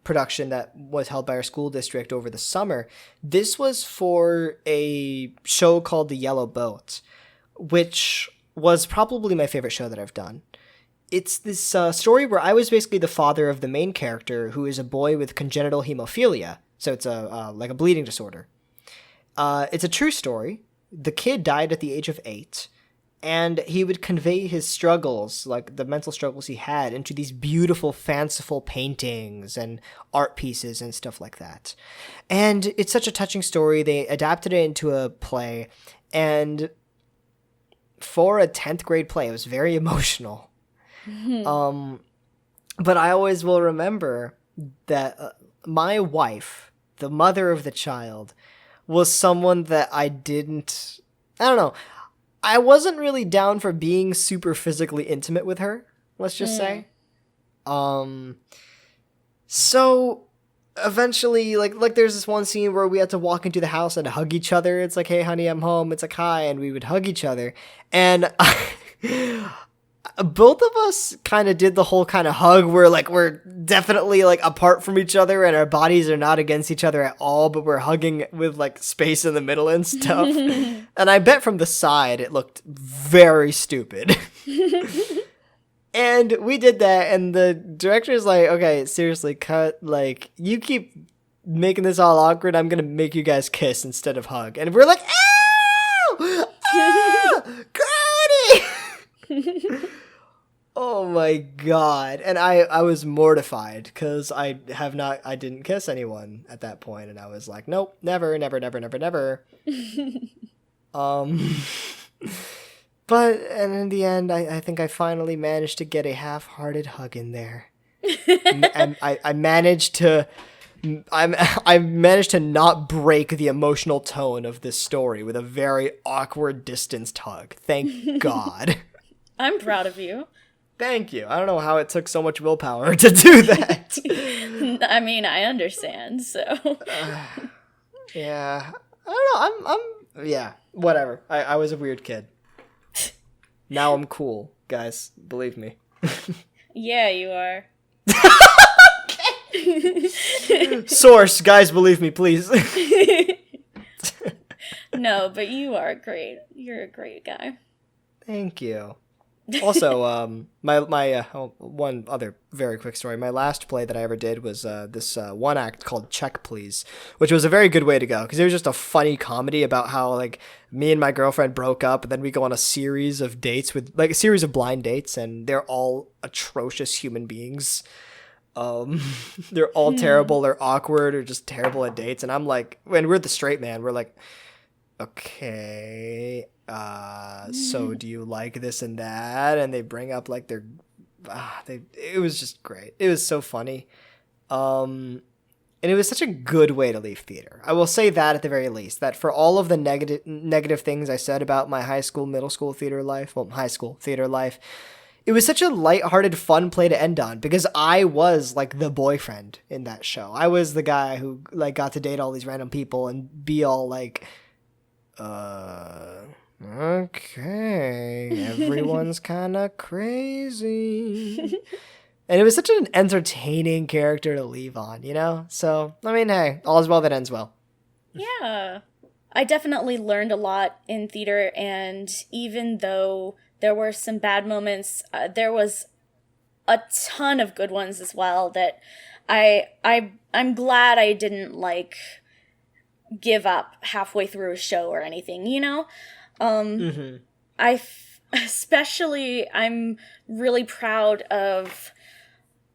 production that was held by our school district over the summer, this was for a show called The Yellow Boat, which was probably my favorite show that I've done. It's this story where I was basically the father of the main character, who is a boy with congenital hemophilia. So it's like a bleeding disorder. It's a true story. The kid died at the age of 8, and he would convey his struggles, like the mental struggles he had, into these beautiful, fanciful paintings and art pieces and stuff like that. And it's such a touching story. They adapted it into a play, and for a 10th grade play, it was very emotional. But I always will remember that my wife, the mother of the child, was someone that I don't know, I wasn't really down for being super physically intimate with her, let's just say. So eventually, like there's this one scene where we had to walk into the house and hug each other. It's like, hey honey, I'm home. It's like, hi, and we would hug each other. And both of us kind of did the whole kind of hug where like we're definitely like apart from each other and our bodies are not against each other at all, but we're hugging with like space in the middle and stuff. And I bet from the side it looked very stupid. And we did that, and the director's like, okay, seriously, cut. Like, you keep making this all awkward, I'm gonna make you guys kiss instead of hug. And we're like, ow! Ah! Cody! Oh my god. And I was mortified because I didn't kiss anyone at that point, and I was like, nope, never. But and in the end, I think I finally managed to get a half-hearted hug in there. And I managed to not break the emotional tone of this story with a very awkward distanced hug. Thank God. I'm proud of you. Thank you. I don't know how it took so much willpower to do that. I mean, I understand, so. Yeah. I don't know. Yeah, whatever. I was a weird kid. Now I'm cool, guys. Believe me. Yeah, you are. Source, guys, believe me, please. No, but you are great. You're a great guy. Thank you. Also, my one other very quick story. My last play that I ever did was this one act called Check Please, which was a very good way to go because it was just a funny comedy about how like me and my girlfriend broke up, and then we go on a series of dates with like a series of blind dates, and they're all atrocious human beings. They're all terrible, they're awkward, or just terrible at dates, and I'm like, when we're the straight man, we're like, okay. So do you like this and that? And they bring up like it was just great. It was so funny. And it was such a good way to leave theater. I will say that at the very least, that for all of the negative things I said about my high school theater life, it was such a lighthearted, fun play to end on because I was like the boyfriend in that show. I was the guy who like got to date all these random people and be all like, okay, everyone's kind of crazy. And it was such an entertaining character to leave on, you know? So, I mean, hey, all's well that ends well. Yeah. I definitely learned a lot in theater, and even though there were some bad moments, there was a ton of good ones as well that I'm glad I didn't, like, give up halfway through a show or anything, you know? especially, I'm really proud of,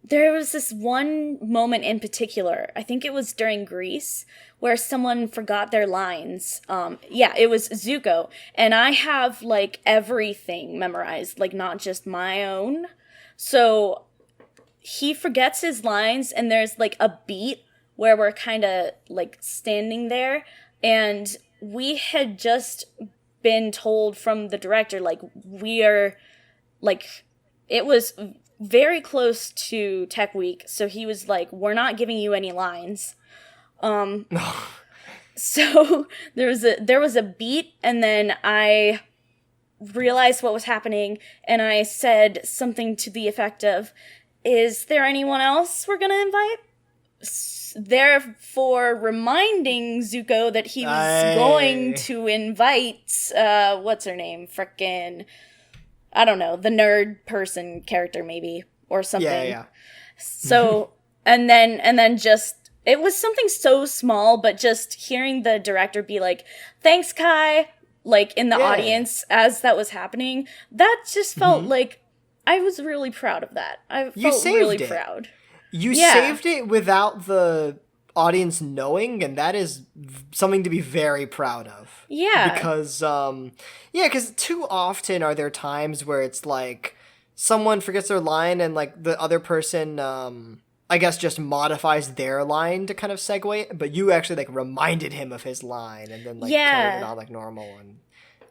there was this one moment in particular, I think it was during Greece, where someone forgot their lines. It was Zuko. And I have, like, everything memorized, like, not just my own. So he forgets his lines, and there's, like, a beat where we're kind of, like, standing there. And we had just been told from the director, like, we are, like, it was very close to Tech Week, so he was like, we're not giving you any lines. So there was a beat, and then I realized what was happening, and I said something to the effect of, is there anyone else we're gonna invite? Therefore reminding Zuko that he was going to invite, what's her name? Frickin', I don't know, the nerd person character maybe, or something. Yeah. So, and then just, it was something so small, but just hearing the director be like, thanks, Kai, like, in the audience as that was happening, that just felt like, I was really proud of that. I felt really proud. You saved it without the audience knowing, and that is something to be very proud of. Yeah. Because, because too often are there times where it's like someone forgets their line and, like, the other person, I guess, just modifies their line to kind of segue, but you actually, like, reminded him of his line and then, like, carried it on like normal. And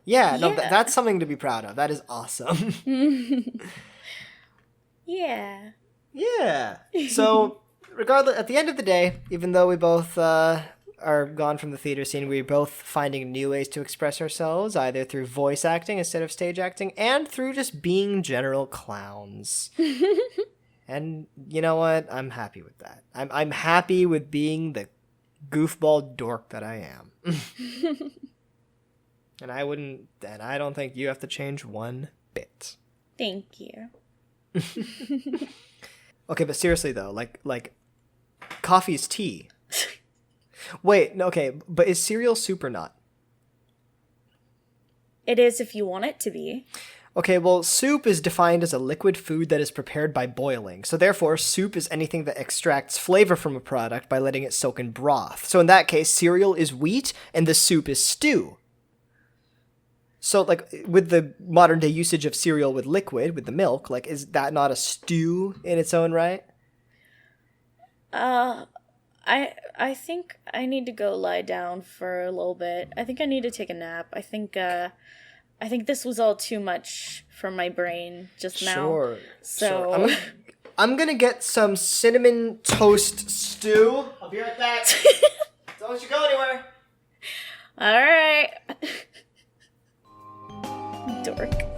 that's something to be proud of. That is awesome. Yeah. Yeah. So, regardless, at the end of the day, even though we both are gone from the theater scene, we're both finding new ways to express ourselves, either through voice acting instead of stage acting, and through just being general clowns. And you know what? I'm happy with that. I'm happy with being the goofball dork that I am. And I don't think you have to change one bit. Thank you. Okay, but seriously though, like coffee's tea. Wait, no, okay, but is cereal soup or not? It is if you want it to be. Okay, well, soup is defined as a liquid food that is prepared by boiling. So therefore, soup is anything that extracts flavor from a product by letting it soak in broth. So in that case, cereal is wheat and the soup is stew. So, like, with the modern day usage of cereal with liquid, with the milk, like, is that not a stew in its own right? I think I need to go lie down for a little bit. I think I need to take a nap. I think this was all too much for my brain just now. Sure. So I'm gonna get some cinnamon toast stew. I'll be right back. Don't you go anywhere. All right. Dork.